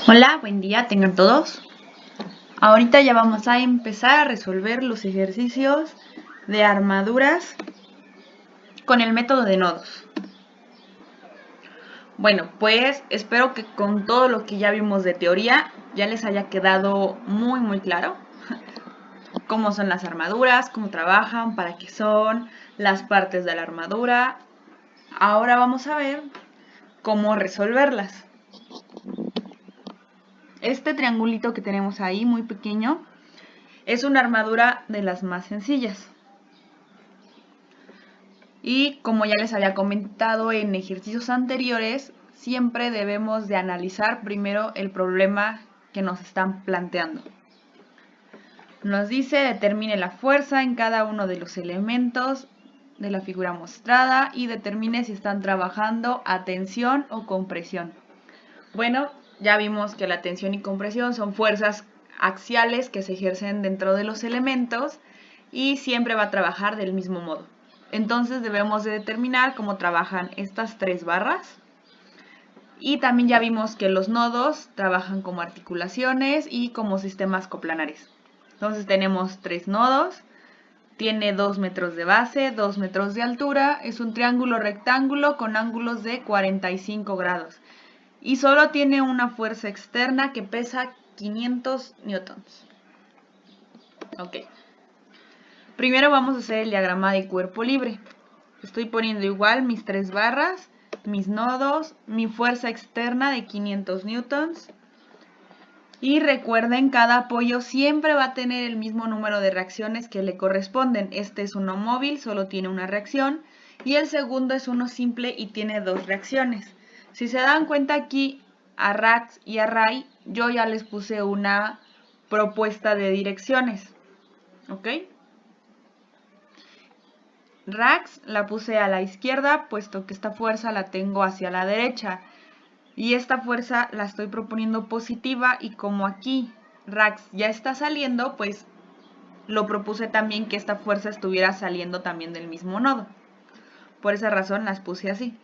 Hola, buen día tengan todos. Ahorita ya vamos a empezar a resolver los ejercicios de armaduras con el método de nodos. Bueno, pues espero que con todo lo que ya vimos de teoría ya les haya quedado muy claro cómo son las armaduras, cómo trabajan, para qué son, las partes de la armadura. Ahora vamos a ver cómo resolverlas. Este triangulito que tenemos ahí, muy pequeño, es una armadura de las más sencillas. Y como ya les había comentado en ejercicios anteriores, siempre debemos de analizar primero el problema que nos están planteando. Nos dice determine la fuerza en cada uno de los elementos de la figura mostrada y determine si están trabajando a tensión o compresión. Bueno, ya vimos que la tensión y compresión son fuerzas axiales que se ejercen dentro de los elementos y siempre va a trabajar del mismo modo. Entonces debemos de determinar cómo trabajan estas tres barras. Y también ya vimos que los nodos trabajan como articulaciones y como sistemas coplanares. Entonces tenemos tres nodos, tiene 2 metros de base, 2 metros de altura, es un triángulo rectángulo con ángulos de 45 grados. Y solo tiene una fuerza externa que pesa 500 newtons. Ok. Primero vamos a hacer el diagrama de cuerpo libre. Estoy poniendo igual mis tres barras, mis nodos, mi fuerza externa de 500 newtons. Y recuerden, cada apoyo siempre va a tener el mismo número de reacciones que le corresponden. Este es uno móvil, solo tiene una reacción. Y el segundo es uno simple y tiene dos reacciones. Si se dan cuenta aquí, a Rax y a Ray, yo ya les puse una propuesta de direcciones. ¿Ok? Rax la puse a la izquierda, puesto que esta fuerza la tengo hacia la derecha. Y esta fuerza la estoy proponiendo positiva y como aquí Rax ya está saliendo, pues lo propuse también que esta fuerza estuviera saliendo también del mismo nodo. Por esa razón las puse así.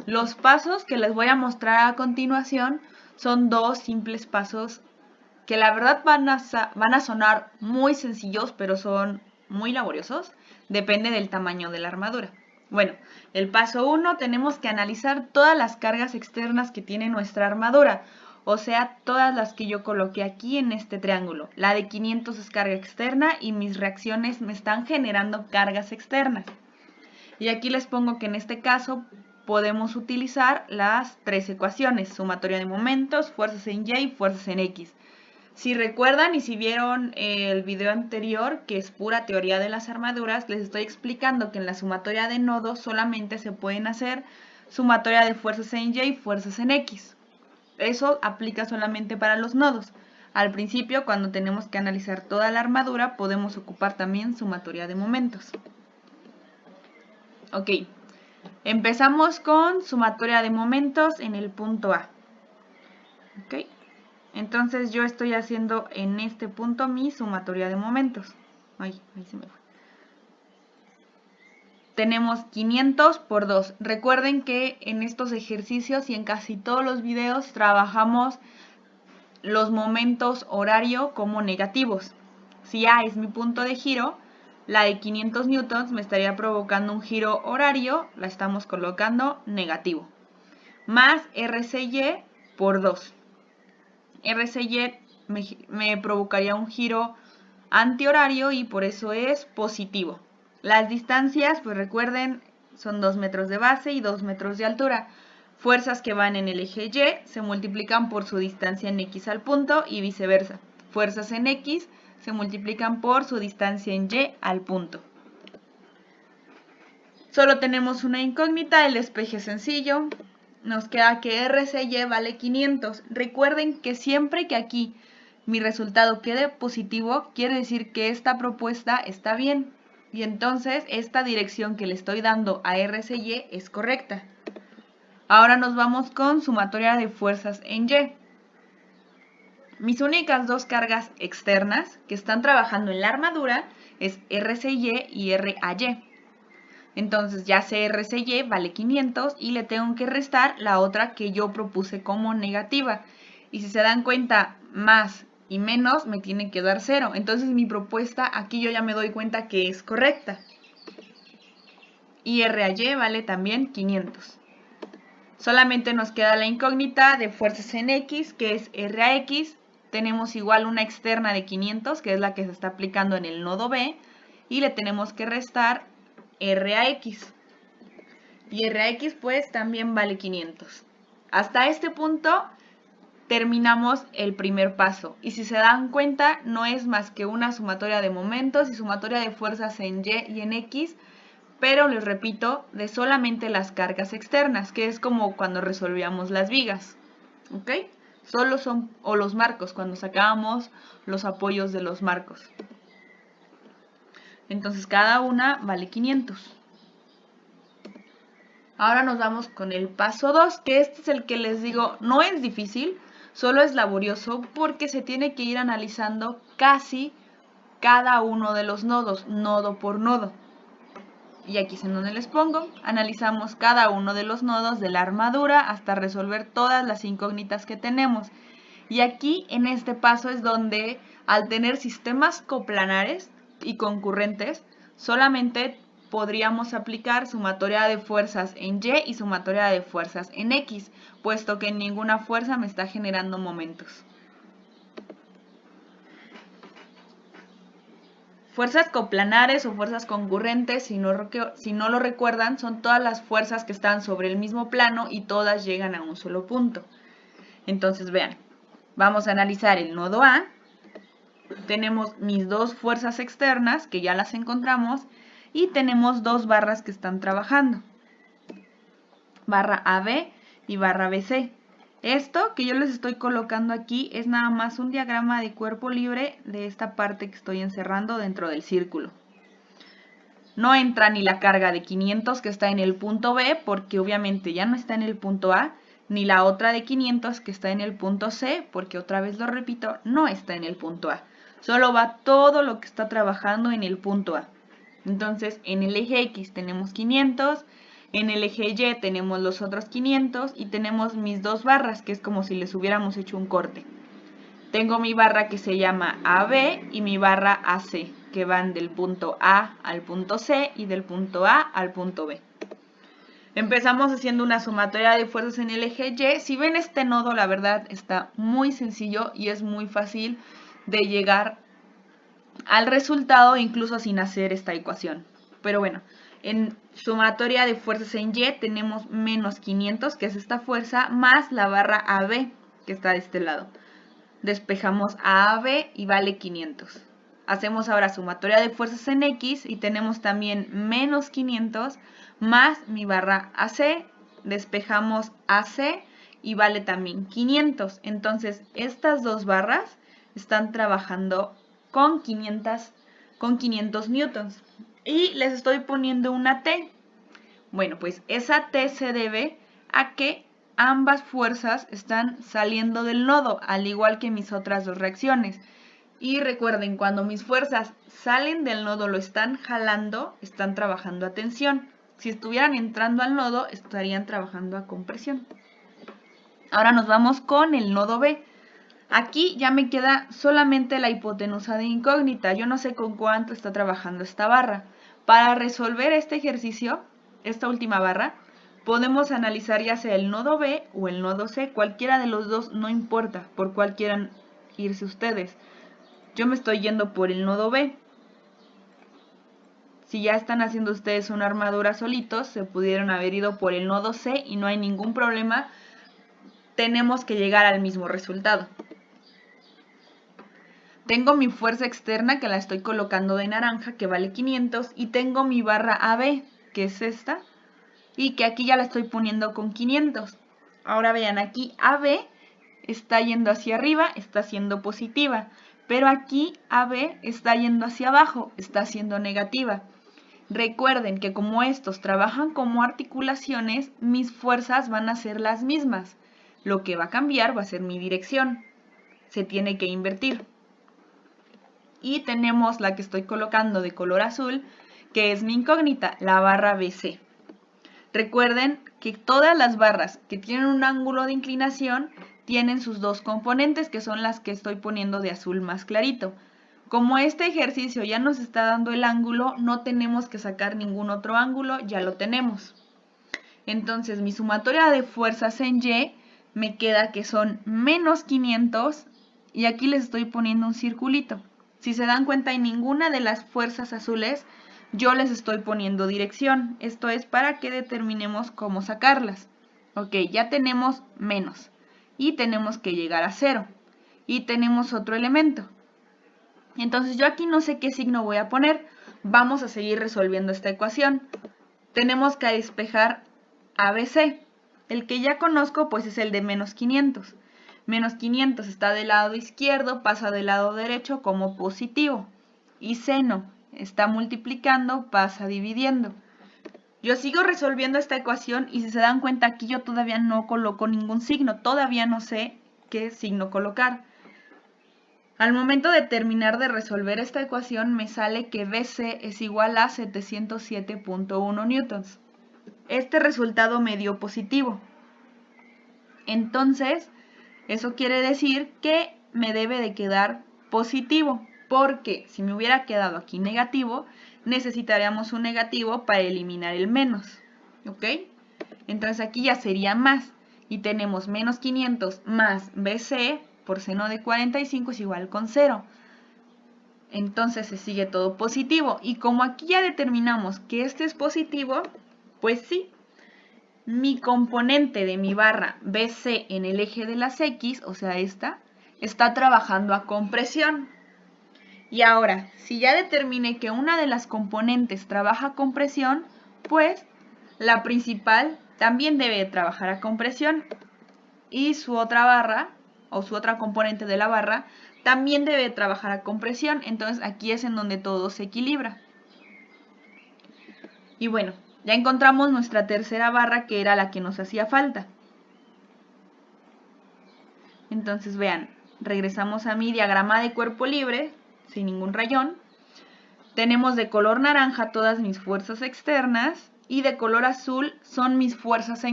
Los pasos que les voy a mostrar a continuación son dos simples pasos que la verdad van a sonar muy sencillos, pero son muy laboriosos. Depende del tamaño de la armadura. Bueno, el paso 1 tenemos que analizar todas las cargas externas que tiene nuestra armadura. O sea, todas las que yo coloqué aquí en este triángulo. La de 500 es carga externa y mis reacciones me están generando cargas externas. Y aquí les pongo que en este caso podemos utilizar las tres ecuaciones. Sumatoria de momentos, fuerzas en Y y fuerzas en X. Si recuerdan y si vieron el video anterior, que es pura teoría de las armaduras, les estoy explicando que en la sumatoria de nodos solamente se pueden hacer sumatoria de fuerzas en Y y fuerzas en X. Eso aplica solamente para los nodos. Al principio, cuando tenemos que analizar toda la armadura, podemos ocupar también sumatoria de momentos. Ok, empezamos con sumatoria de momentos en el punto A. Ok. Entonces yo estoy haciendo en este punto mi sumatoria de momentos. Ahí se me fue. Tenemos 500 por 2. Recuerden que en estos ejercicios y en casi todos los videos trabajamos los momentos horario como negativos. Si A es mi punto de giro, la de 500 newtons me estaría provocando un giro horario, la estamos colocando negativo. Más RCY por 2. RCY me provocaría un giro antihorario y por eso es positivo. Las distancias, pues recuerden, son 2 metros de base y 2 metros de altura. Fuerzas que van en el eje Y se multiplican por su distancia en X al punto y viceversa. Fuerzas en X se multiplican por su distancia en Y al punto. Solo tenemos una incógnita, el despeje sencillo. Nos queda que RCY vale 500. Recuerden que siempre que aquí mi resultado quede positivo, quiere decir que esta propuesta está bien. Y entonces esta dirección que le estoy dando a RCY es correcta. Ahora nos vamos con sumatoria de fuerzas en Y. Mis únicas dos cargas externas que están trabajando en la armadura es RCY y RAY. Entonces ya CRCY vale 500 y le tengo que restar la otra que yo propuse como negativa. Y si se dan cuenta, más y menos me tiene que dar 0. Entonces mi propuesta aquí yo ya me doy cuenta que es correcta. Y RAY vale también 500. Solamente nos queda la incógnita de fuerzas en X, que es RAX. Tenemos igual una externa de 500, que es la que se está aplicando en el nodo B. Y le tenemos que restar RAX. Y RAX pues también vale 500. Hasta este punto terminamos el primer paso. Y si se dan cuenta, no es más que una sumatoria de momentos y sumatoria de fuerzas en Y y en X, pero les repito, de solamente las cargas externas, que es como cuando resolvíamos las vigas, ¿ok? Solo son, o los marcos, cuando sacábamos los apoyos de los marcos. Entonces cada una vale 500. Ahora nos vamos con el paso 2, que este es el que les digo, no es difícil, solo es laborioso porque se tiene que ir analizando casi cada uno de los nodos, nodo por nodo. Y aquí es en donde les pongo, analizamos cada uno de los nodos de la armadura hasta resolver todas las incógnitas que tenemos. Y aquí en este paso es donde al tener sistemas coplanares y concurrentes, solamente podríamos aplicar sumatoria de fuerzas en Y y sumatoria de fuerzas en X, puesto que ninguna fuerza me está generando momentos. Fuerzas coplanares o fuerzas concurrentes, si no lo recuerdan, son todas las fuerzas que están sobre el mismo plano y todas llegan a un solo punto. Entonces vean, vamos a analizar el nodo A. Tenemos mis dos fuerzas externas, que ya las encontramos, y tenemos dos barras que están trabajando. Barra AB y barra BC. Esto que yo les estoy colocando aquí es nada más un diagrama de cuerpo libre de esta parte que estoy encerrando dentro del círculo. No entra ni la carga de 500 que está en el punto B, porque obviamente ya no está en el punto A, ni la otra de 500 que está en el punto C, porque otra vez lo repito, no está en el punto A. Solo va todo lo que está trabajando en el punto A. Entonces, en el eje X tenemos 500, en el eje Y tenemos los otros 500 y tenemos mis dos barras, que es como si les hubiéramos hecho un corte. Tengo mi barra que se llama AB y mi barra AC, que van del punto A al punto C y del punto A al punto B. Empezamos haciendo una sumatoria de fuerzas en el eje Y. Si ven este nodo, la verdad está muy sencillo y es muy fácil de llegar al resultado incluso sin hacer esta ecuación. Pero bueno, en sumatoria de fuerzas en Y tenemos menos 500, que es esta fuerza, más la barra AB, que está de este lado. Despejamos a AB y vale 500. Hacemos ahora sumatoria de fuerzas en X y tenemos también menos 500 más mi barra AC. Despejamos AC y vale también 500. Entonces, estas dos barras están trabajando con 500 newtons. Y les estoy poniendo una T. Bueno, pues esa T se debe a que ambas fuerzas están saliendo del nodo, al igual que mis otras dos reacciones. Y recuerden, cuando mis fuerzas salen del nodo, lo están jalando, están trabajando a tensión. Si estuvieran entrando al nodo, estarían trabajando a compresión. Ahora nos vamos con el nodo B. Aquí ya me queda solamente la hipotenusa de incógnita. Yo no sé con cuánto está trabajando esta barra. Para resolver este ejercicio, esta última barra, podemos analizar ya sea el nodo B o el nodo C. Cualquiera de los dos, no importa por cuál quieran irse ustedes. Yo me estoy yendo por el nodo B. Si ya están haciendo ustedes una armadura solitos, se pudieron haber ido por el nodo C y no hay ningún problema. Tenemos que llegar al mismo resultado. Tengo mi fuerza externa que la estoy colocando de naranja, que vale 500, y tengo mi barra AB, que es esta, y que aquí ya la estoy poniendo con 500. Ahora vean, aquí AB está yendo hacia arriba, está siendo positiva, pero aquí AB está yendo hacia abajo, está siendo negativa. Recuerden que como estos trabajan como articulaciones, mis fuerzas van a ser las mismas. Lo que va a cambiar va a ser mi dirección. Se tiene que invertir. Y tenemos la que estoy colocando de color azul, que es mi incógnita, la barra BC. Recuerden que todas las barras que tienen un ángulo de inclinación tienen sus dos componentes, que son las que estoy poniendo de azul más clarito. Como este ejercicio ya nos está dando el ángulo, no tenemos que sacar ningún otro ángulo, ya lo tenemos. Entonces mi sumatoria de fuerzas en Y me queda que son menos 500 y aquí les estoy poniendo un circulito. Si se dan cuenta, en ninguna de las fuerzas azules yo les estoy poniendo dirección. Esto es para que determinemos cómo sacarlas. Ok, ya tenemos menos y tenemos que llegar a 0 y tenemos otro elemento. Entonces yo aquí no sé qué signo voy a poner. Vamos a seguir resolviendo esta ecuación. Tenemos que despejar ABC. El que ya conozco pues es el de menos 500. Menos 500 está del lado izquierdo, pasa del lado derecho como positivo. Y seno está multiplicando, pasa dividiendo. Yo sigo resolviendo esta ecuación y si se dan cuenta aquí yo todavía no coloco ningún signo. Todavía no sé qué signo colocar. Al momento de terminar de resolver esta ecuación me sale que BC es igual a 707.1 newtons. Este resultado me dio positivo. Entonces, eso quiere decir que me debe de quedar positivo, porque si me hubiera quedado aquí negativo, necesitaríamos un negativo para eliminar el menos, ¿ok? Entonces aquí ya sería más, y tenemos menos 500 más BC por seno de 45 es igual con 0. Entonces se sigue todo positivo, y como aquí ya determinamos que este es positivo, pues sí, mi componente de mi barra BC en el eje de las X, o sea esta, está trabajando a compresión. Y ahora, si ya determiné que una de las componentes trabaja a compresión, pues la principal también debe trabajar a compresión. Y su otra barra, o su otra componente de la barra, también debe trabajar a compresión. Entonces aquí es en donde todo se equilibra. Y bueno, ya encontramos nuestra tercera barra, que era la que nos hacía falta. Entonces vean, regresamos a mi diagrama de cuerpo libre, sin ningún rayón. Tenemos de color naranja todas mis fuerzas externas y de color azul son mis fuerzas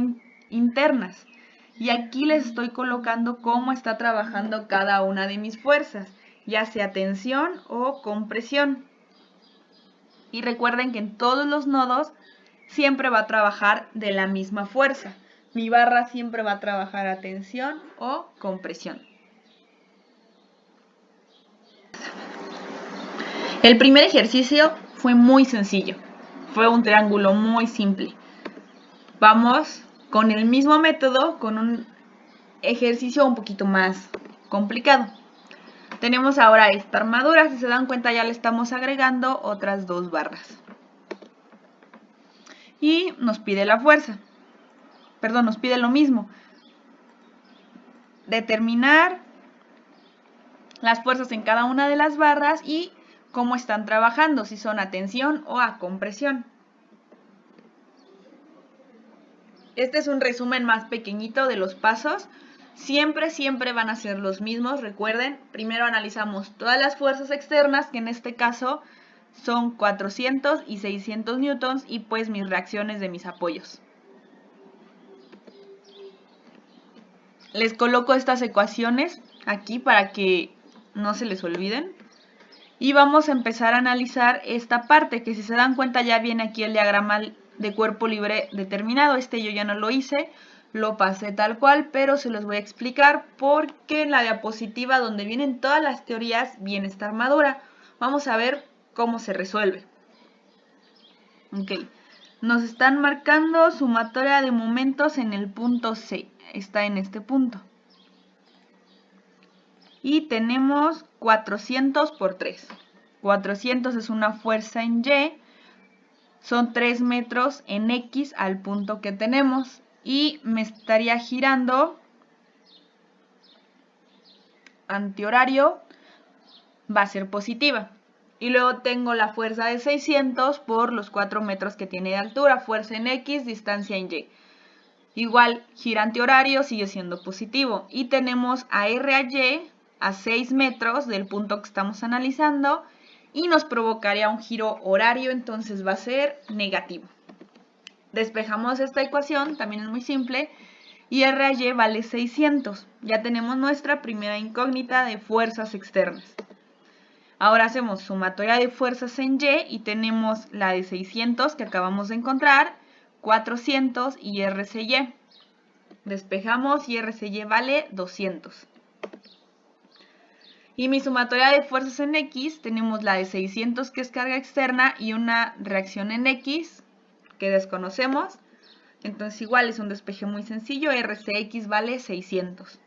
internas. Y aquí les estoy colocando cómo está trabajando cada una de mis fuerzas, ya sea tensión o compresión. Y recuerden que en todos los nodos siempre va a trabajar de la misma fuerza. Mi barra siempre va a trabajar a tensión o compresión. El primer ejercicio fue muy sencillo. Fue un triángulo muy simple. Vamos con el mismo método, con un ejercicio un poquito más complicado. Tenemos ahora esta armadura. Si se dan cuenta, ya le estamos agregando otras dos barras. Y nos pide la fuerza. Perdón, nos pide lo mismo. Determinar las fuerzas en cada una de las barras y cómo están trabajando, si son a tensión o a compresión. Este es un resumen más pequeñito de los pasos. Siempre van a ser los mismos. Recuerden, primero analizamos todas las fuerzas externas, que en este caso son 400 y 600 newtons, y pues mis reacciones de mis apoyos. Les coloco estas ecuaciones aquí para que no se les olviden. Y vamos a empezar a analizar esta parte, que si se dan cuenta ya viene aquí el diagrama de cuerpo libre determinado. Este yo ya no lo hice, lo pasé tal cual, pero se los voy a explicar porque en la diapositiva donde vienen todas las teorías viene esta armadura. Vamos a ver cómo se resuelve. Ok, nos están marcando sumatoria de momentos en el punto C, está en este punto. Y tenemos 400 por 3. 400 es una fuerza en Y, son 3 metros en X al punto que tenemos. Y me estaría girando antihorario, va a ser positiva. Y luego tengo la fuerza de 600 por los 4 metros que tiene de altura, fuerza en X, distancia en Y. Igual, gira antihorario, sigue siendo positivo. Y tenemos a R a Y a 6 metros del punto que estamos analizando y nos provocaría un giro horario, entonces va a ser negativo. Despejamos esta ecuación, también es muy simple, y R a Y vale 600. Ya tenemos nuestra primera incógnita de fuerzas externas. Ahora hacemos sumatoria de fuerzas en Y y tenemos la de 600 que acabamos de encontrar, 400 y RCY. Despejamos y RCY vale 200. Y mi sumatoria de fuerzas en X, tenemos la de 600 que es carga externa y una reacción en X que desconocemos. Entonces igual es un despeje muy sencillo, RCX vale 600.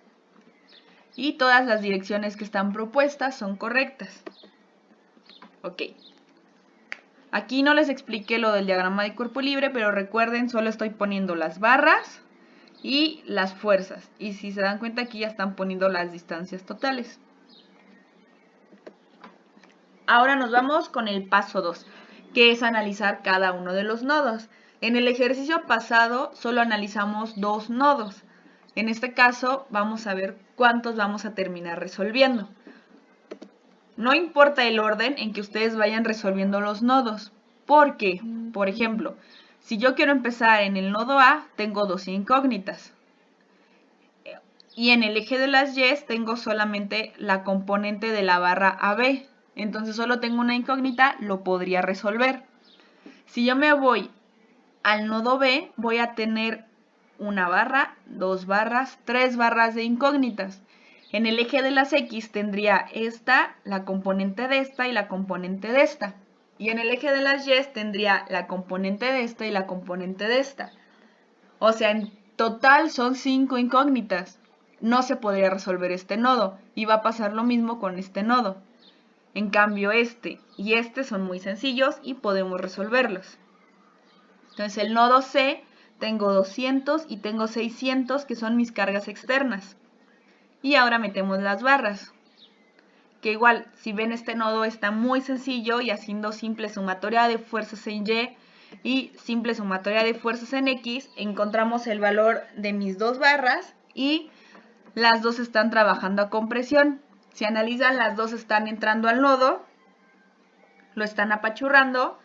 Y todas las direcciones que están propuestas son correctas. Ok. Aquí no les expliqué lo del diagrama de cuerpo libre, pero recuerden, solo estoy poniendo las barras y las fuerzas. Y si se dan cuenta, aquí ya están poniendo las distancias totales. Ahora nos vamos con el paso 2, que es analizar cada uno de los nodos. En el ejercicio pasado solo analizamos 2 nodos. En este caso vamos a ver cuántos vamos a terminar resolviendo. No importa el orden en que ustedes vayan resolviendo los nodos, porque, por ejemplo, si yo quiero empezar en el nodo A, tengo 2 incógnitas. Y en el eje de las Y tengo solamente la componente de la barra AB. Entonces solo tengo una incógnita, lo podría resolver. Si yo me voy al nodo B, voy a tener una barra, 2 barras, 3 barras de incógnitas. En el eje de las X tendría esta, la componente de esta y la componente de esta. Y en el eje de las Y tendría la componente de esta y la componente de esta. O sea, en total son 5 incógnitas. No se podría resolver este nodo y va a pasar lo mismo con este nodo. En cambio, este y este son muy sencillos y podemos resolverlos. Entonces, el nodo C, tengo 200 y tengo 600, que son mis cargas externas. Y ahora metemos las barras. Que igual, si ven este nodo está muy sencillo y haciendo simple sumatoria de fuerzas en Y y simple sumatoria de fuerzas en X, encontramos el valor de mis 2 barras y las dos están trabajando a compresión. Si analizan, las dos están entrando al nodo, lo están apachurrando,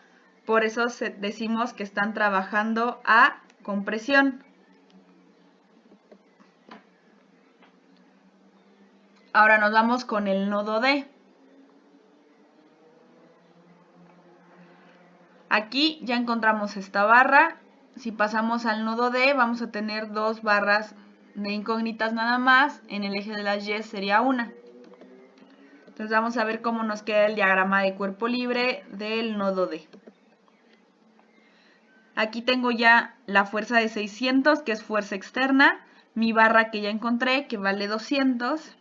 por eso decimos que están trabajando a compresión. Ahora nos vamos con el nodo D. Aquí ya encontramos esta barra. Si pasamos al nodo D, vamos a tener 2 barras de incógnitas nada más. En el eje de las Y sería una. Entonces vamos a ver cómo nos queda el diagrama de cuerpo libre del nodo D. Aquí tengo ya la fuerza de 600, que es fuerza externa, mi barra que ya encontré, que vale 200,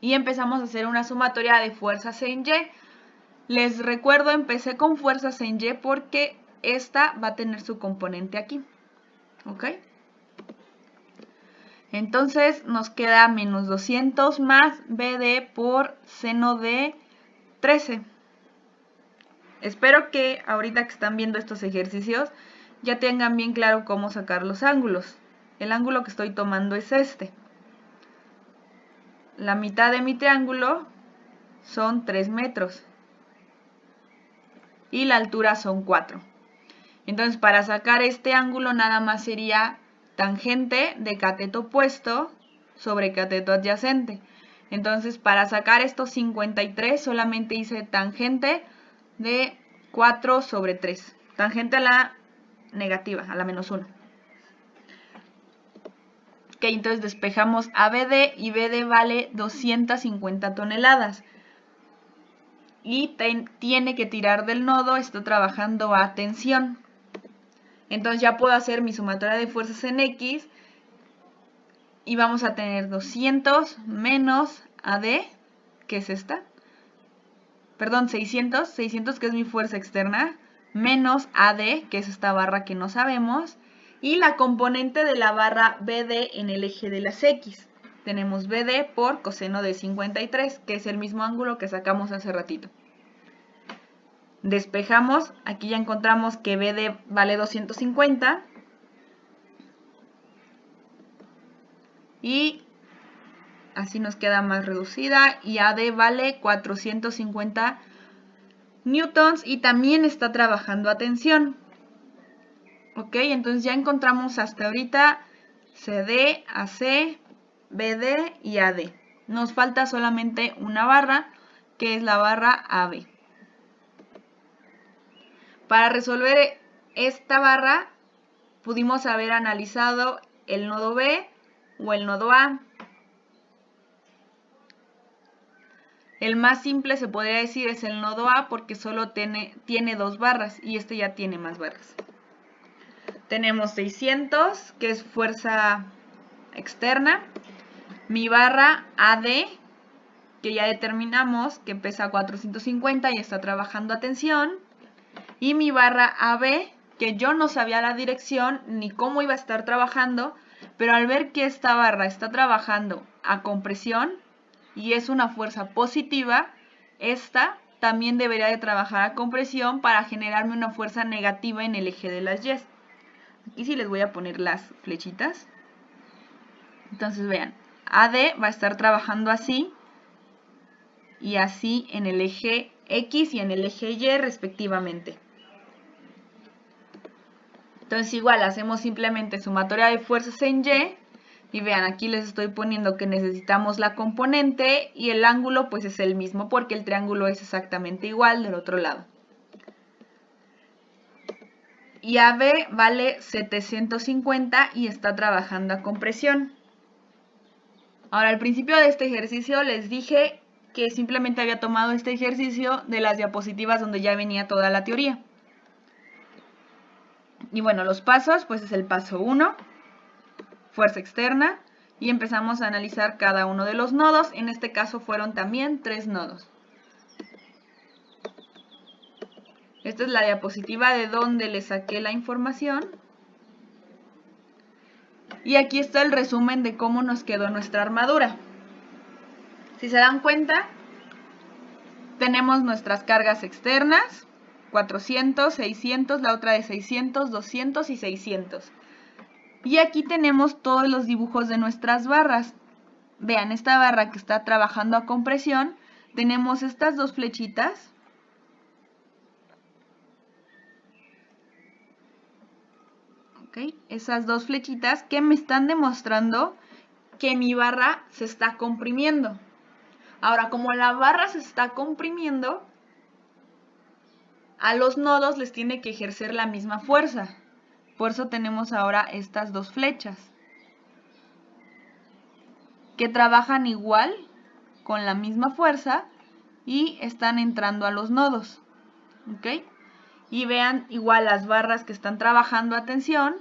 y empezamos a hacer una sumatoria de fuerzas en Y. Les recuerdo, empecé con fuerzas en Y porque esta va a tener su componente aquí, ¿ok? Entonces nos queda menos 200 más BD por seno de 13. Espero que ahorita que están viendo estos ejercicios ya tengan bien claro cómo sacar los ángulos. El ángulo que estoy tomando es este. La mitad de mi triángulo son 3 metros y la altura son 4. Entonces para sacar este ángulo nada más sería tangente de cateto opuesto sobre cateto adyacente. Entonces para sacar estos 53 solamente hice tangente de 4 sobre 3. Tangente a la negativa, a la menos 1. Ok, entonces despejamos a BD y BD vale 250 toneladas. Y tiene que tirar del nodo, está trabajando a tensión. Entonces ya puedo hacer mi sumatoria de fuerzas en X y vamos a tener 200 menos AD, que es esta. Perdón, 600 que es mi fuerza externa, menos AD, que es esta barra que no sabemos, y la componente de la barra BD en el eje de las X. Tenemos BD por coseno de 53, que es el mismo ángulo que sacamos hace ratito. Despejamos, aquí ya encontramos que BD vale 250 y Así nos queda más reducida y AD vale 450 newtons y también está trabajando a tensión. Ok, entonces ya encontramos hasta ahorita CD, AC, BD y AD. Nos falta solamente una barra, que es la barra AB. Para resolver esta barra, pudimos haber analizado el nodo B o el nodo A. El más simple se podría decir es el nodo A porque solo tiene dos barras y este ya tiene más barras. Tenemos 600, que es fuerza externa. Mi barra AD, que ya determinamos que pesa 450 y está trabajando a tensión. Y mi barra AB, que yo no sabía la dirección ni cómo iba a estar trabajando, pero al ver que esta barra está trabajando a compresión y es una fuerza positiva, esta también debería de trabajar a compresión para generarme una fuerza negativa en el eje de las Y. Aquí sí les voy a poner las flechitas. Entonces vean, AD va a estar trabajando así y así en el eje X y en el eje Y respectivamente. Entonces igual hacemos simplemente sumatoria de fuerzas en Y y vean, aquí les estoy poniendo que necesitamos la componente y el ángulo pues es el mismo porque el triángulo es exactamente igual del otro lado. Y AB vale 750 y está trabajando a compresión. Ahora, al principio de este ejercicio les dije que simplemente había tomado este ejercicio de las diapositivas donde ya venía toda la teoría. Y bueno, los pasos, pues es el paso 1, fuerza externa, y empezamos a analizar cada uno de los nodos. En este caso fueron también 3 nodos. Esta es la diapositiva de donde le saqué la información. Y aquí está el resumen de cómo nos quedó nuestra armadura. Si se dan cuenta, tenemos nuestras cargas externas, 400, 600, la otra de 600, 200 y 600. Y aquí tenemos todos los dibujos de nuestras barras. Vean, esta barra que está trabajando a compresión, tenemos estas dos flechitas. Okay, esas dos flechitas que me están demostrando que mi barra se está comprimiendo. Ahora, como la barra se está comprimiendo, a los nodos les tiene que ejercer la misma fuerza. Por eso tenemos ahora estas dos flechas que trabajan igual, con la misma fuerza y están entrando a los nodos. ¿Ok? Y vean igual las barras que están trabajando a tensión.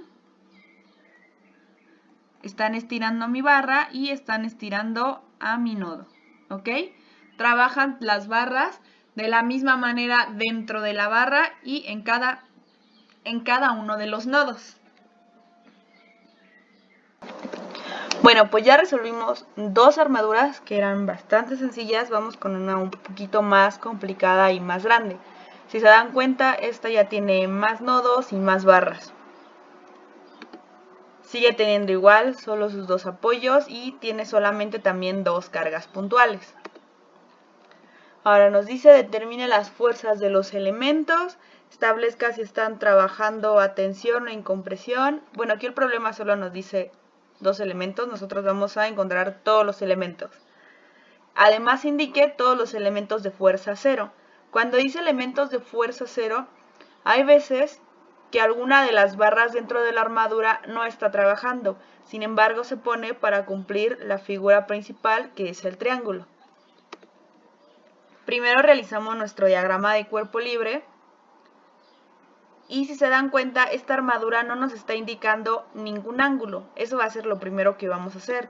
Están estirando a mi barra y están estirando a mi nodo. ¿Ok? Trabajan las barras de la misma manera dentro de la barra y en cada uno de los nodos. Bueno, pues ya resolvimos dos armaduras que eran bastante sencillas. Vamos con una un poquito más complicada y más grande. Si se dan cuenta, esta ya tiene más nodos y más barras. Sigue teniendo igual solo sus dos apoyos y tiene solamente también dos cargas puntuales. Ahora nos dice determine las fuerzas de los elementos, establezca si están trabajando a tensión o en compresión. Bueno, aquí el problema solo nos dice dos elementos, nosotros vamos a encontrar todos los elementos. Además indique todos los elementos de fuerza cero. Cuando dice elementos de fuerza cero, hay veces que alguna de las barras dentro de la armadura no está trabajando, sin embargo se pone para cumplir la figura principal que es el triángulo. Primero realizamos nuestro diagrama de cuerpo libre y si se dan cuenta esta armadura no nos está indicando ningún ángulo, eso va a ser lo primero que vamos a hacer.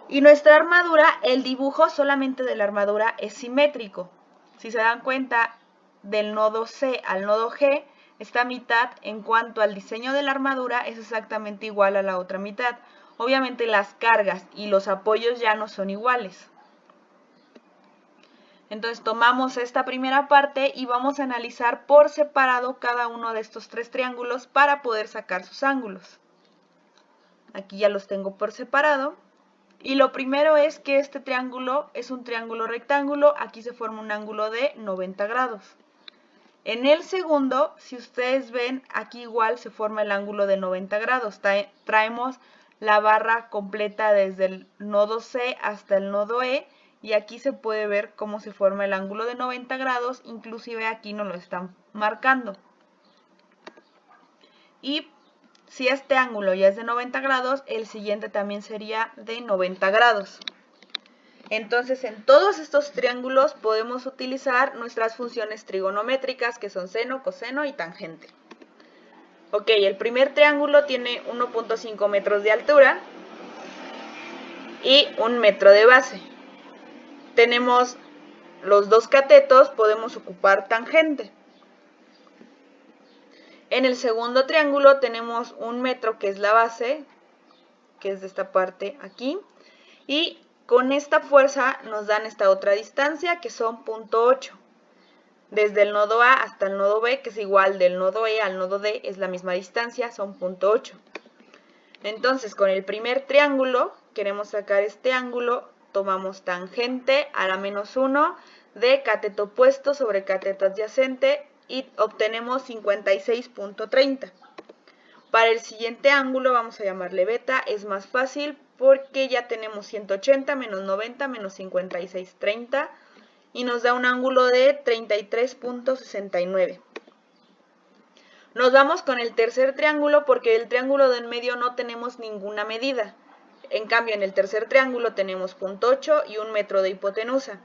Y nuestra armadura, el dibujo solamente de la armadura es simétrico. Si se dan cuenta del nodo C al nodo G, esta mitad en cuanto al diseño de la armadura es exactamente igual a la otra mitad. Obviamente las cargas y los apoyos ya no son iguales. Entonces tomamos esta primera parte y vamos a analizar por separado cada uno de estos tres triángulos para poder sacar sus ángulos. Aquí ya los tengo por separado Y lo primero es que este triángulo es un triángulo rectángulo, aquí se forma un ángulo de 90 grados. En el segundo, si ustedes ven, aquí igual se forma el ángulo de 90 grados. Traemos la barra completa desde el nodo C hasta el nodo E, y aquí se puede ver cómo se forma el ángulo de 90 grados, inclusive aquí nos lo están marcando. Y si este ángulo ya es de 90 grados, el siguiente también sería de 90 grados. Entonces, en todos estos triángulos podemos utilizar nuestras funciones trigonométricas, que son seno, coseno y tangente. Ok, el primer triángulo tiene 1.5 metros de altura y 1 metro de base. Tenemos los dos catetos, podemos ocupar tangente. En el segundo triángulo tenemos 1 metro, que es la base, que es de esta parte aquí, y con esta fuerza nos dan esta otra distancia, que son 0.8. Desde el nodo A hasta el nodo B, que es igual del nodo E al nodo D, es la misma distancia, son 0.8. Entonces, con el primer triángulo, queremos sacar este ángulo, tomamos tangente a la menos 1 de cateto opuesto sobre cateto adyacente y obtenemos 56.30. Para el siguiente ángulo vamos a llamarle beta, es más fácil porque ya tenemos 180 menos 90 menos 56.30 y nos da un ángulo de 33.69. Nos vamos con el tercer triángulo porque el triángulo del medio no tenemos ninguna medida. En cambio, en el tercer triángulo tenemos 0.8 y 1 metro de hipotenusa.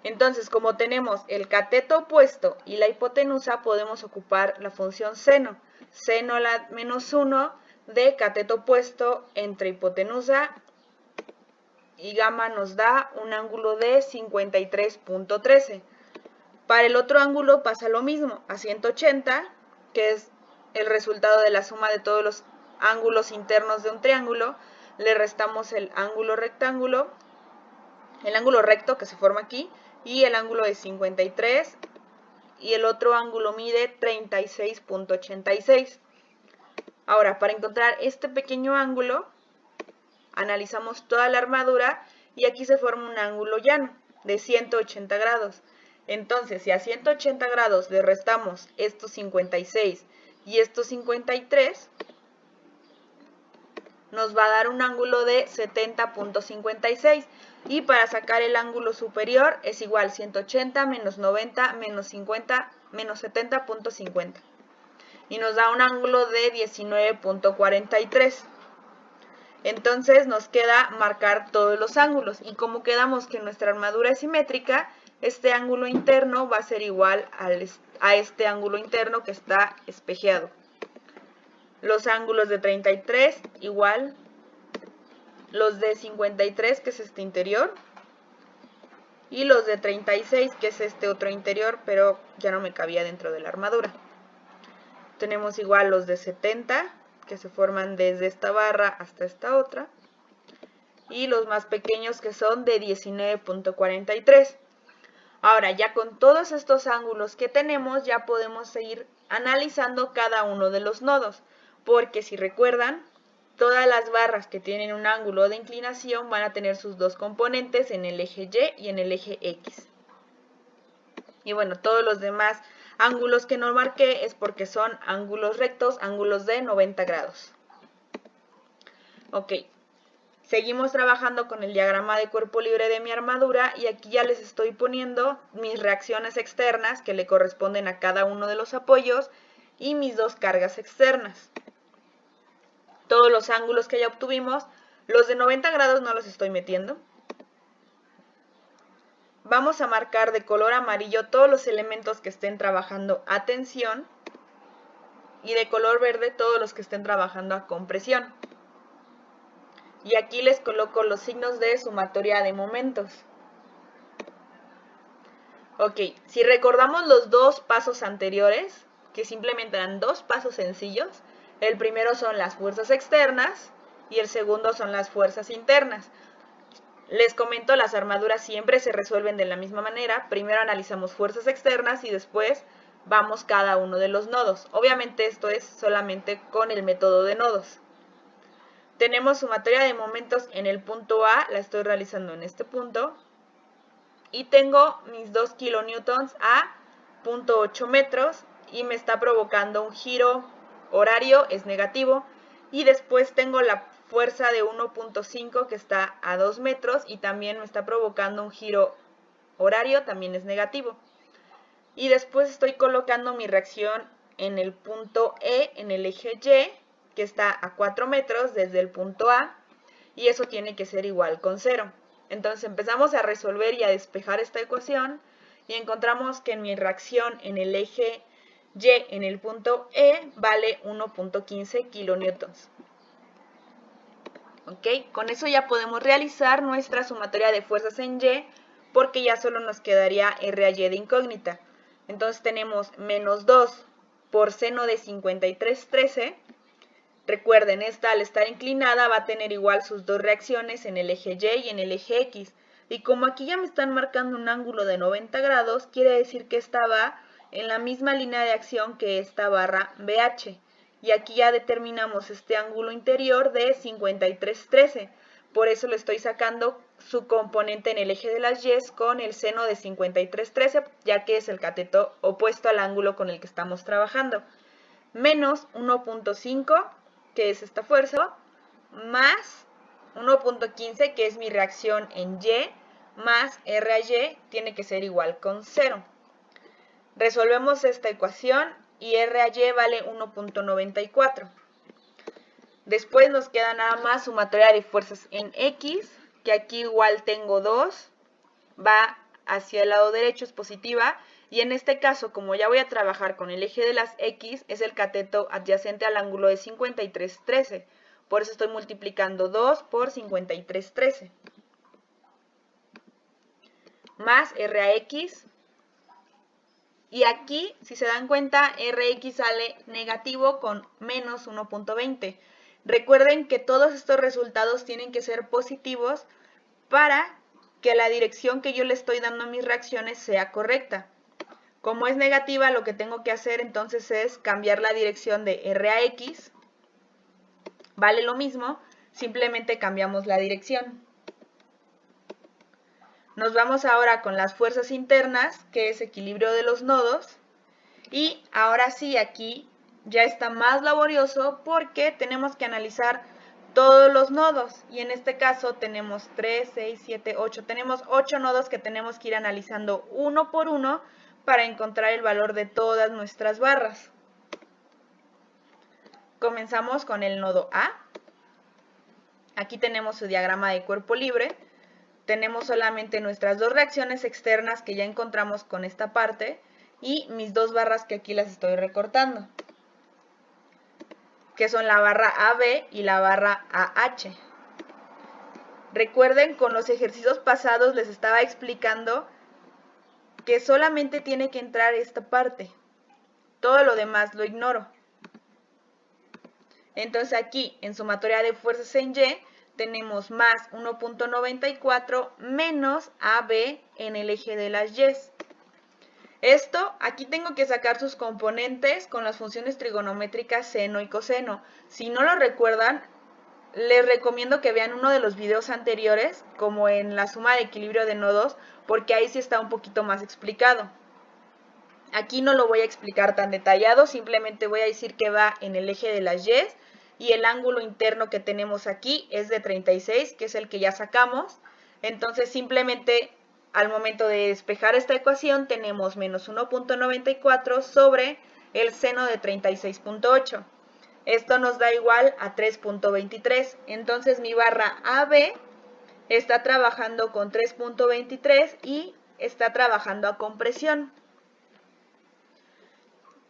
Entonces, como tenemos el cateto opuesto y la hipotenusa, podemos ocupar la función seno. Seno a la menos 1 de cateto opuesto entre hipotenusa y gamma nos da un ángulo de 53.13. Para el otro ángulo pasa lo mismo, a 180, que es el resultado de la suma de todos los ángulos internos de un triángulo, le restamos el ángulo rectángulo, el ángulo recto que se forma aquí, y el ángulo de 53, y el otro ángulo mide 36.86. Ahora, para encontrar este pequeño ángulo, analizamos toda la armadura y aquí se forma un ángulo llano de 180 grados. Entonces, si a 180 grados le restamos estos 56 y estos 53, nos va a dar un ángulo de 70.56. Y para sacar el ángulo superior es igual 180 menos 90 menos 50 menos 70.50. Y nos da un ángulo de 19.43. Entonces nos queda marcar todos los ángulos. Y como quedamos que nuestra armadura es simétrica, este ángulo interno va a ser igual a este ángulo interno que está espejeado. Los ángulos de 33 igual, los de 53 que es este interior y los de 36 que es este otro interior, pero ya no me cabía dentro de la armadura. Tenemos igual los de 70 que se forman desde esta barra hasta esta otra y los más pequeños que son de 19.43. Ahora, ya con todos estos ángulos que tenemos, ya podemos seguir analizando cada uno de los nodos, porque si recuerdan, todas las barras que tienen un ángulo de inclinación van a tener sus dos componentes en el eje Y y en el eje X. Y bueno, todos los demás ángulos que no marqué es porque son ángulos rectos, ángulos de 90 grados. Ok. Seguimos trabajando con el diagrama de cuerpo libre de mi armadura y aquí ya les estoy poniendo mis reacciones externas que le corresponden a cada uno de los apoyos y mis dos cargas externas. Todos los ángulos que ya obtuvimos, los de 90 grados no los estoy metiendo. Vamos a marcar de color amarillo todos los elementos que estén trabajando a tensión y de color verde todos los que estén trabajando a compresión. Y aquí les coloco los signos de sumatoria de momentos. Ok, si recordamos los dos pasos anteriores, que simplemente eran dos pasos sencillos, el primero son las fuerzas externas y el segundo son las fuerzas internas. Les comento, las armaduras siempre se resuelven de la misma manera. Primero analizamos fuerzas externas y después vamos cada uno de los nodos. Obviamente esto es solamente con el método de nodos. Tenemos sumatoria de momentos en el punto A, la estoy realizando en este punto. Y tengo mis 2 kilonewtons a 0.8 metros y me está provocando un giro horario, es negativo. Y después tengo la fuerza de 1.5 que está a 2 metros y también me está provocando un giro horario, también es negativo. Y después estoy colocando mi reacción en el punto E, en el eje Y, que está a 4 metros desde el punto A, y eso tiene que ser igual con 0. Entonces empezamos a resolver y a despejar esta ecuación y encontramos que mi reacción en el eje Y en el punto E vale 1.15 kilonewtons. ¿Ok? Con eso ya podemos realizar nuestra sumatoria de fuerzas en Y porque ya solo nos quedaría RY de incógnita. Entonces tenemos menos 2 por seno de 53,13. Recuerden, esta al estar inclinada va a tener igual sus dos reacciones en el eje Y y en el eje X. Y como aquí ya me están marcando un ángulo de 90 grados, quiere decir que esta va en la misma línea de acción que esta barra BH. Y aquí ya determinamos este ángulo interior de 53,13. Por eso le estoy sacando su componente en el eje de las Y con el seno de 53,13, ya que es el cateto opuesto al ángulo con el que estamos trabajando. Menos 1.5, que es esta fuerza, más 1.15, que es mi reacción en Y, más R a Y, tiene que ser igual con 0. Resolvemos esta ecuación y R a Y vale 1.94. Después nos queda nada más sumatoria de fuerzas en X, que aquí igual tengo 2, va hacia el lado derecho, es positiva, y en este caso, como ya voy a trabajar con el eje de las X, es el cateto adyacente al ángulo de 53,13. Por eso estoy multiplicando 2 por 53,13. Más RX. Y aquí, si se dan cuenta, RX sale negativo con menos 1.20. Recuerden que todos estos resultados tienen que ser positivos para que la dirección que yo le estoy dando a mis reacciones sea correcta. Como es negativa, lo que tengo que hacer entonces es cambiar la dirección de R a X. Vale lo mismo, simplemente cambiamos la dirección. Nos vamos ahora con las fuerzas internas, que es equilibrio de los nodos. Y ahora sí, aquí ya está más laborioso porque tenemos que analizar todos los nodos. Y en este caso tenemos 3, 6, 7, 8. Tenemos 8 nodos que tenemos que ir analizando uno por uno para encontrar el valor de todas nuestras barras. Comenzamos con el nodo A. Aquí tenemos su diagrama de cuerpo libre. Tenemos solamente nuestras dos reacciones externas que ya encontramos con esta parte y mis dos barras que aquí las estoy recortando, que son la barra AB y la barra AH. Recuerden, con los ejercicios pasados les estaba explicando que solamente tiene que entrar esta parte. Todo lo demás lo ignoro. Entonces aquí, en sumatoria de fuerzas en Y, tenemos más 1.94 menos AB en el eje de las Y. Esto, aquí tengo que sacar sus componentes con las funciones trigonométricas seno y coseno. Si no lo recuerdan, les recomiendo que vean uno de los videos anteriores, como en la suma de equilibrio de nodos, porque ahí sí está un poquito más explicado. Aquí no lo voy a explicar tan detallado, simplemente voy a decir que va en el eje de las Y y el ángulo interno que tenemos aquí es de 36, que es el que ya sacamos. Entonces simplemente al momento de despejar esta ecuación tenemos menos 1.94 sobre el seno de 36.8. Esto nos da igual a 3.23. Entonces mi barra AB está trabajando con 3.23 y está trabajando a compresión.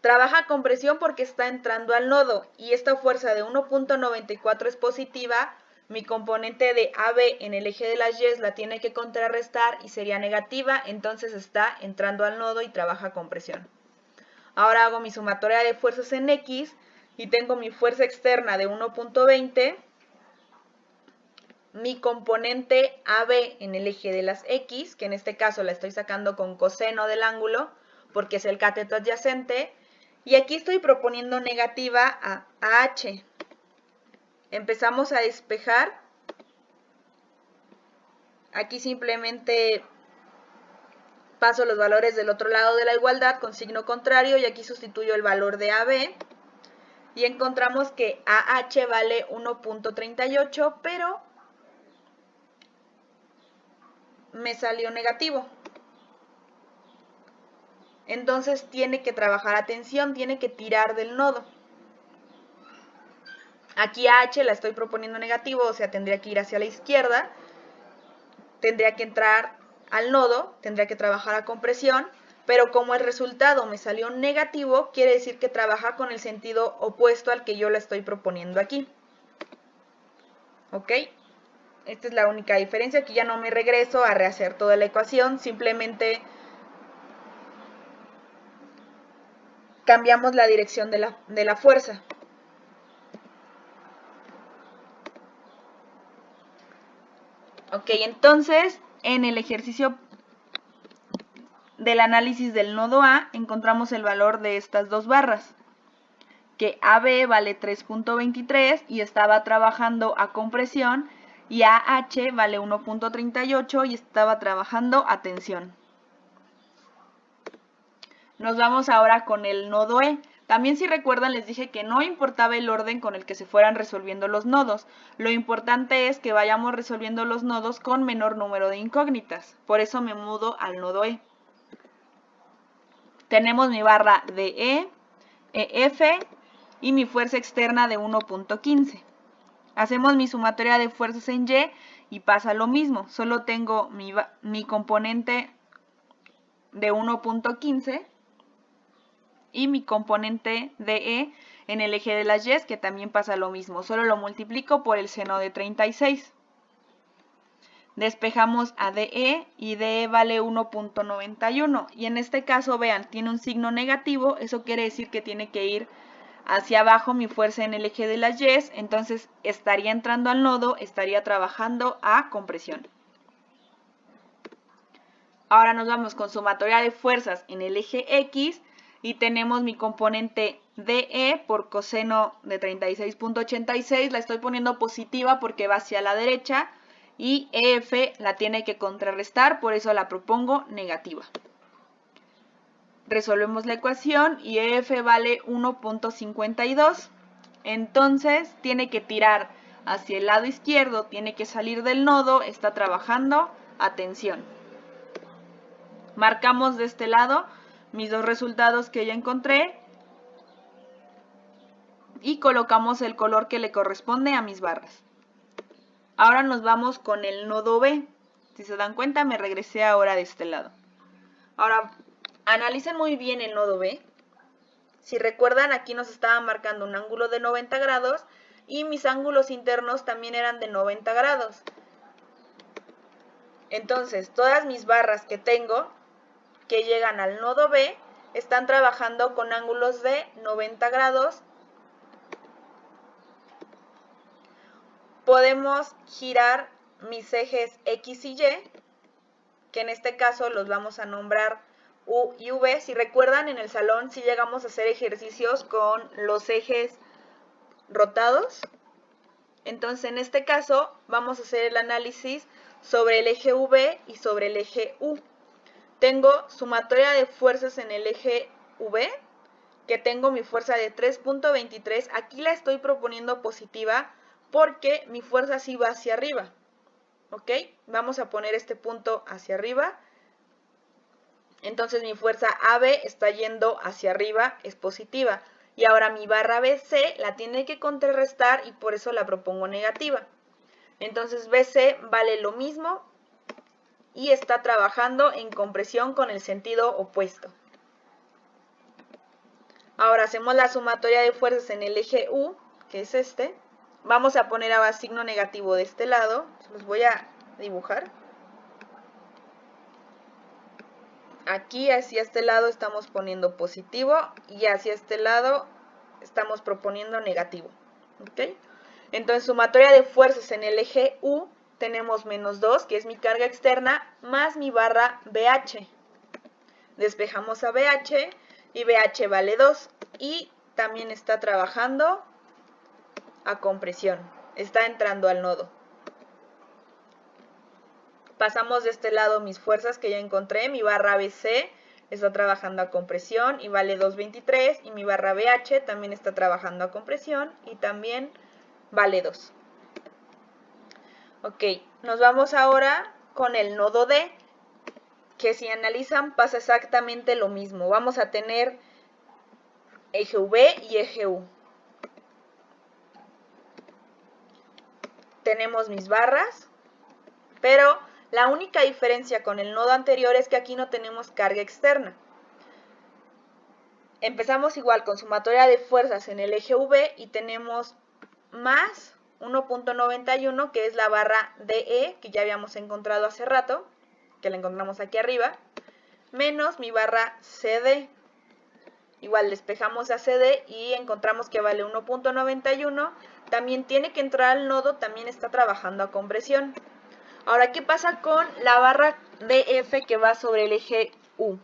Trabaja con presión porque está entrando al nodo y esta fuerza de 1.94 es positiva. Mi componente de AB en el eje de las Y la tiene que contrarrestar y sería negativa, entonces está entrando al nodo y trabaja con presión. Ahora hago mi sumatoria de fuerzas en X y tengo mi fuerza externa de 1.20, mi componente AB en el eje de las X, que en este caso la estoy sacando con coseno del ángulo porque es el cateto adyacente, y aquí estoy proponiendo negativa a H. Empezamos a despejar. Aquí simplemente paso los valores del otro lado de la igualdad con signo contrario y aquí sustituyo el valor de AB. Y encontramos que AH vale 1.38, pero me salió negativo. Entonces tiene que trabajar a tensión, tiene que tirar del nodo. Aquí AH la estoy proponiendo negativo, o sea, tendría que ir hacia la izquierda. Tendría que entrar al nodo, tendría que trabajar a compresión, pero como el resultado me salió negativo, quiere decir que trabaja con el sentido opuesto al que yo le estoy proponiendo aquí. ¿Ok? Esta es la única diferencia. Aquí ya no me regreso a rehacer toda la ecuación, simplemente cambiamos la dirección de la fuerza. Ok, entonces en el ejercicio del análisis del nodo A encontramos el valor de estas dos barras, que AB vale 3.23 y estaba trabajando a compresión, y AH vale 1.38 y estaba trabajando a tensión. Nos vamos ahora con el nodo E. También, si recuerdan, les dije que no importaba el orden con el que se fueran resolviendo los nodos. Lo importante es que vayamos resolviendo los nodos con menor número de incógnitas. Por eso me mudo al nodo E. Tenemos mi barra de E, EF y mi fuerza externa de 1.15. Hacemos mi sumatoria de fuerzas en Y y pasa lo mismo. Solo tengo mi componente de 1.15 y mi componente de E en el eje de las Y, que también pasa lo mismo. Solo lo multiplico por el seno de 36. Despejamos a DE y DE vale 1.91. Y en este caso, vean, tiene un signo negativo. Eso quiere decir que tiene que ir hacia abajo mi fuerza en el eje de las Y. Entonces estaría entrando al nodo, estaría trabajando a compresión. Ahora nos vamos con sumatoria de fuerzas en el eje X y tenemos mi componente DE por coseno de 36.86. La estoy poniendo positiva porque va hacia la derecha. Y EF la tiene que contrarrestar, por eso la propongo negativa. Resolvemos la ecuación y EF vale 1.52. Entonces tiene que tirar hacia el lado izquierdo, tiene que salir del nodo, está trabajando a tensión. Marcamos de este lado mis dos resultados que ya encontré y colocamos el color que le corresponde a mis barras. Ahora nos vamos con el nodo B. Si se dan cuenta, me regresé ahora de este lado. Ahora, analicen muy bien el nodo B. Si recuerdan, aquí nos estaba marcando un ángulo de 90 grados y mis ángulos internos también eran de 90 grados. Entonces, todas mis barras que tengo que llegan al nodo B están trabajando con ángulos de 90 grados. Podemos girar mis ejes X y Y, que en este caso los vamos a nombrar U y V. Si recuerdan, en el salón sí llegamos a hacer ejercicios con los ejes rotados. Entonces, en este caso, vamos a hacer el análisis sobre el eje V y sobre el eje U. Tengo sumatoria de fuerzas en el eje V, que tengo mi fuerza de 3.23. Aquí la estoy proponiendo positiva porque mi fuerza sí va hacia arriba. ¿Ok? Vamos a poner este punto hacia arriba. Entonces mi fuerza AB está yendo hacia arriba, es positiva. Y ahora mi barra BC la tiene que contrarrestar y por eso la propongo negativa. Entonces BC vale lo mismo y está trabajando en compresión con el sentido opuesto. Ahora hacemos la sumatoria de fuerzas en el eje U, que es este. Vamos a poner ahora signo negativo de este lado. Los voy a dibujar. Aquí hacia este lado estamos poniendo positivo y hacia este lado estamos proponiendo negativo. ¿Ok? Entonces, sumatoria de fuerzas en el eje U, tenemos menos 2, que es mi carga externa, más mi barra BH. Despejamos a BH y BH vale 2 y también está trabajando a compresión. está entrando al nodo. Pasamos de este lado mis fuerzas que ya encontré. Mi barra BC está trabajando a compresión y vale 2.23. Y mi barra BH también está trabajando a compresión y también vale 2. Ok, nos vamos ahora con el nodo D, que si analizan pasa exactamente lo mismo. Vamos a tener eje V y eje U. Tenemos mis barras, pero la única diferencia con el nodo anterior es que aquí no tenemos carga externa. Empezamos igual con sumatoria de fuerzas en el eje V y tenemos más 1.91, que es la barra DE, que ya habíamos encontrado hace rato, que la encontramos aquí arriba, menos mi barra CD. Igual despejamos a CD y encontramos que vale 1.91. También tiene que entrar al nodo, también está trabajando a compresión. Ahora, ¿qué pasa con la barra DF que va sobre el eje U?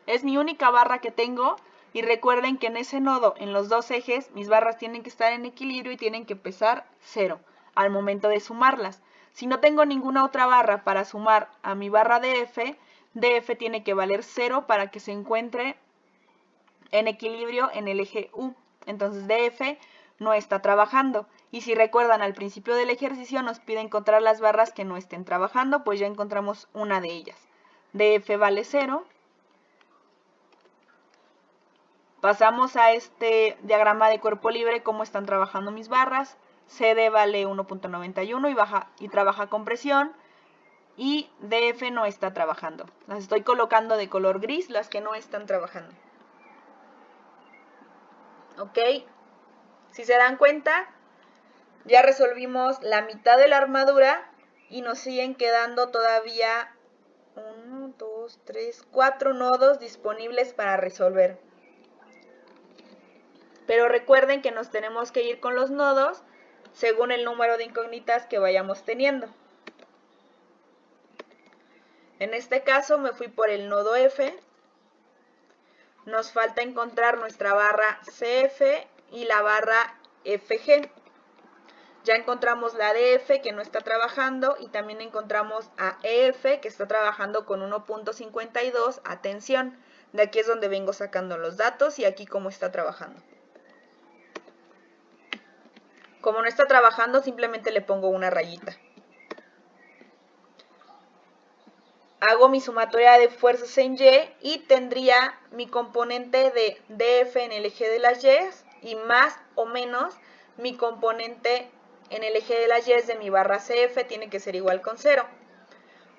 Es mi única barra que tengo y recuerden que en ese nodo, en los dos ejes, mis barras tienen que estar en equilibrio y tienen que pesar 0 al momento de sumarlas. Si no tengo ninguna otra barra para sumar a mi barra DF, DF tiene que valer 0 para que se encuentre en equilibrio en el eje U. Entonces DF no está trabajando. Y si recuerdan, al principio del ejercicio nos pide encontrar las barras que no estén trabajando, pues ya encontramos una de ellas. DF vale 0. Pasamos a este diagrama de cuerpo libre, cómo están trabajando mis barras. CD vale 1.91 y trabaja a compresión. Y DF no está trabajando. Las estoy colocando de color gris, las que no están trabajando. ¿Ok? Si se dan cuenta, ya resolvimos la mitad de la armadura y nos siguen quedando todavía 1, 2, 3, 4 nodos disponibles para resolver. Pero recuerden que nos tenemos que ir con los nodos según el número de incógnitas que vayamos teniendo. En este caso me fui por el nodo F. Nos falta encontrar nuestra barra CF y la barra FG. Ya encontramos la DF que no está trabajando y también encontramos a EF que está trabajando con 1.52 a tensión. De aquí es donde vengo sacando los datos y aquí cómo está trabajando. Como no está trabajando, simplemente le pongo una rayita. Hago mi sumatoria de fuerzas en Y y tendría mi componente de DF en el eje de las Y más o menos mi componente en el eje de las Y de mi barra CF tiene que ser igual con 0.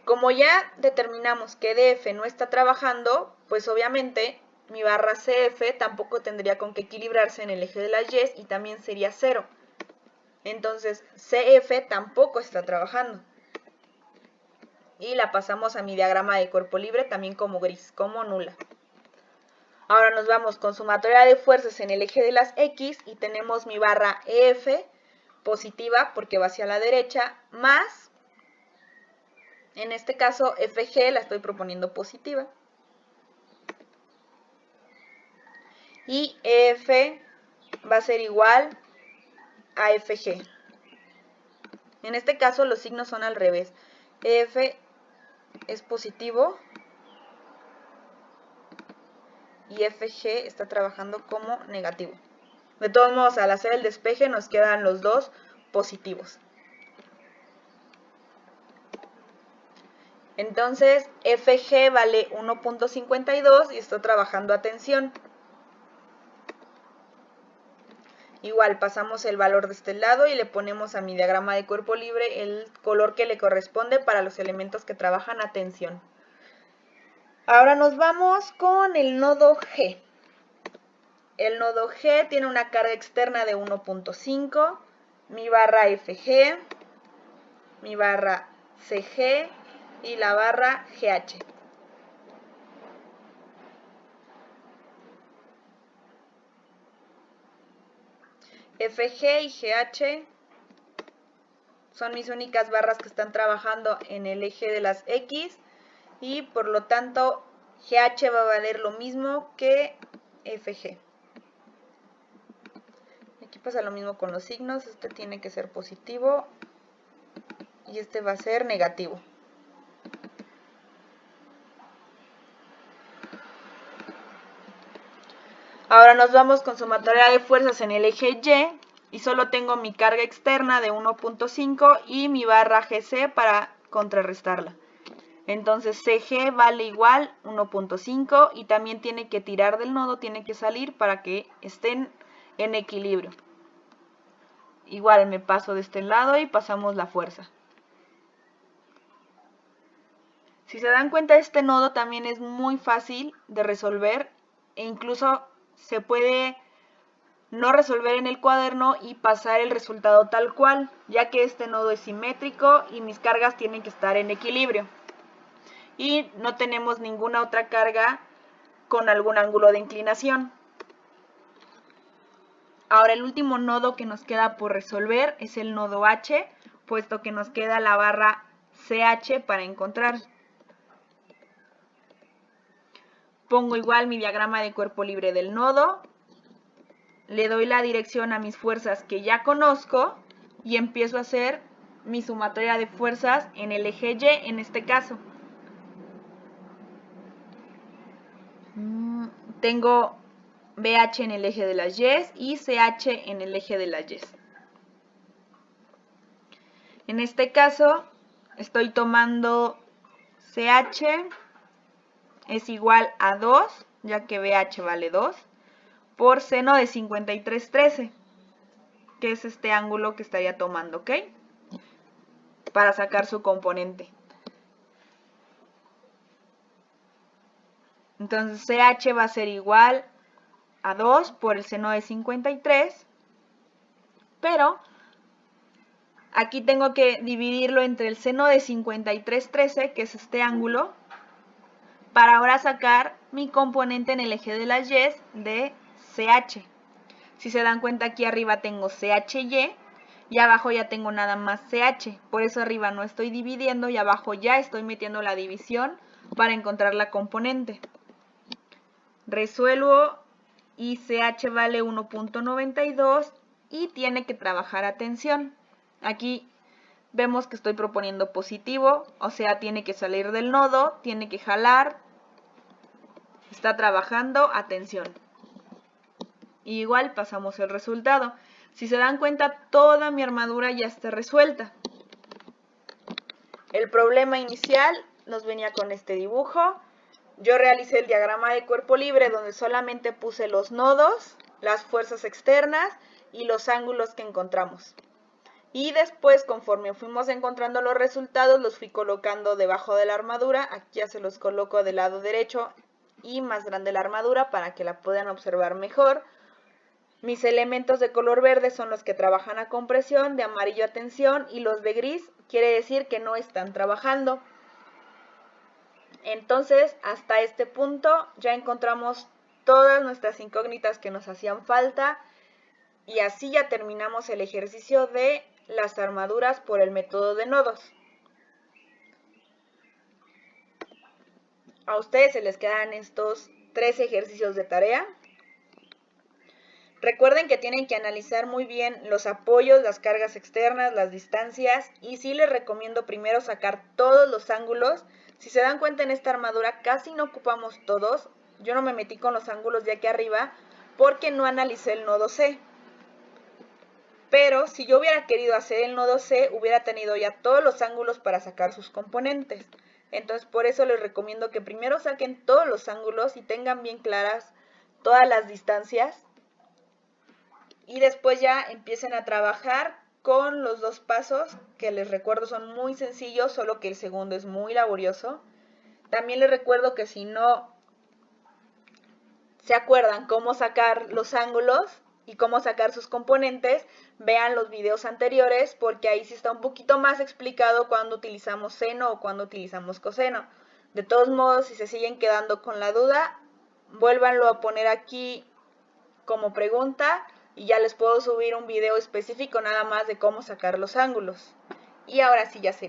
Como ya determinamos que DF no está trabajando, pues obviamente mi barra CF tampoco tendría con qué equilibrarse en el eje de las Y también sería 0. Entonces CF tampoco está trabajando. Y la pasamos a mi diagrama de cuerpo libre también como gris, como nula. Ahora nos vamos con sumatoria de fuerzas en el eje de las X y tenemos mi barra EF positiva porque va hacia la derecha, más, en este caso FG la estoy proponiendo positiva. Y EF va a ser igual a FG. En este caso los signos son al revés. EF es positivo y FG está trabajando como negativo. De todos modos, al hacer el despeje nos quedan los dos positivos. Entonces, FG vale 1.52 y está trabajando a tensión. Igual, pasamos el valor de este lado y le ponemos a mi diagrama de cuerpo libre el color que le corresponde para los elementos que trabajan a tensión. Ahora nos vamos con el nodo G. El nodo G tiene una carga externa de 1.5, mi barra FG, mi barra CG y la barra GH. FG y GH son mis únicas barras que están trabajando en el eje de las X y por lo tanto GH va a valer lo mismo que FG. Aquí Pasa lo mismo con los signos, este tiene que ser positivo y este va a ser negativo. Ahora nos vamos con sumatoria de fuerzas en el eje y solo tengo mi carga externa de 1.5 y mi barra GC para contrarrestarla. Entonces CG vale igual 1.5 y también tiene que tirar del nodo, tiene que salir para que estén en equilibrio. Igual me paso de este lado y pasamos la fuerza. Si se dan cuenta, este nodo también es muy fácil de resolver e incluso se puede no resolver en el cuaderno y pasar el resultado tal cual, ya que este nodo es simétrico y mis cargas tienen que estar en equilibrio. Y no tenemos ninguna otra carga con algún ángulo de inclinación. Ahora el último nodo que nos queda por resolver es el nodo H, puesto que nos queda la barra CH para encontrar. Pongo igual mi diagrama de cuerpo libre del nodo, le doy la dirección a mis fuerzas que ya conozco y empiezo a hacer mi sumatoria de fuerzas en el eje Y en este caso. Tengo BH en el eje de las Y y CH en el eje de las Y. En este caso estoy tomando CH es igual a 2, ya que BH vale 2, por seno de 53,13, que es este ángulo que estaría tomando, ¿ok? Para sacar su componente. Entonces CH va a ser igual a 2 por el seno de 53, pero aquí tengo que dividirlo entre el seno de 53,13, que es este ángulo, para ahora sacar mi componente en el eje de las Y de CH. Si se dan cuenta, aquí arriba tengo CHY y abajo ya tengo nada más CH. Por eso arriba no estoy dividiendo y abajo ya estoy metiendo la división para encontrar la componente. Resuelvo y CH vale 1.92 y tiene que trabajar a tensión. Aquí vemos que estoy proponiendo positivo, o sea, tiene que salir del nodo, tiene que jalar, está trabajando a tensión. Y igual pasamos el resultado. Si se dan cuenta, toda mi armadura ya está resuelta. El problema inicial nos venía con este dibujo. Yo realicé el diagrama de cuerpo libre donde solamente puse los nodos, las fuerzas externas y los ángulos que encontramos. Y después, conforme fuimos encontrando los resultados, los fui colocando debajo de la armadura. Aquí ya se los coloco del lado derecho y más grande la armadura para que la puedan observar mejor. Mis elementos de color verde son los que trabajan a compresión, de amarillo a tensión, y los de gris quiere decir que no están trabajando. Entonces, hasta este punto ya encontramos todas nuestras incógnitas que nos hacían falta y así ya terminamos el ejercicio de las armaduras por el método de nodos. A ustedes se les quedan estos 3 ejercicios de tarea. Recuerden que tienen que analizar muy bien los apoyos, las cargas externas, las distancias y sí les recomiendo primero sacar todos los ángulos. Si se dan cuenta, en esta armadura casi no ocupamos todos. Yo no me metí con los ángulos de aquí arriba porque no analicé el nodo C. Pero si yo hubiera querido hacer el nodo C, hubiera tenido ya todos los ángulos para sacar sus componentes. Entonces por eso les recomiendo que primero saquen todos los ángulos y tengan bien claras todas las distancias. Y después ya empiecen a trabajar con los 2 pasos, que les recuerdo son muy sencillos, solo que el segundo es muy laborioso. También les recuerdo que si no se acuerdan cómo sacar los ángulos y cómo sacar sus componentes, vean los videos anteriores, porque ahí sí está un poquito más explicado cuando utilizamos seno o cuando utilizamos coseno. De todos modos, si se siguen quedando con la duda, vuélvanlo a poner aquí como pregunta y ya les puedo subir un video específico nada más de cómo sacar los ángulos. Y ahora sí ya sería.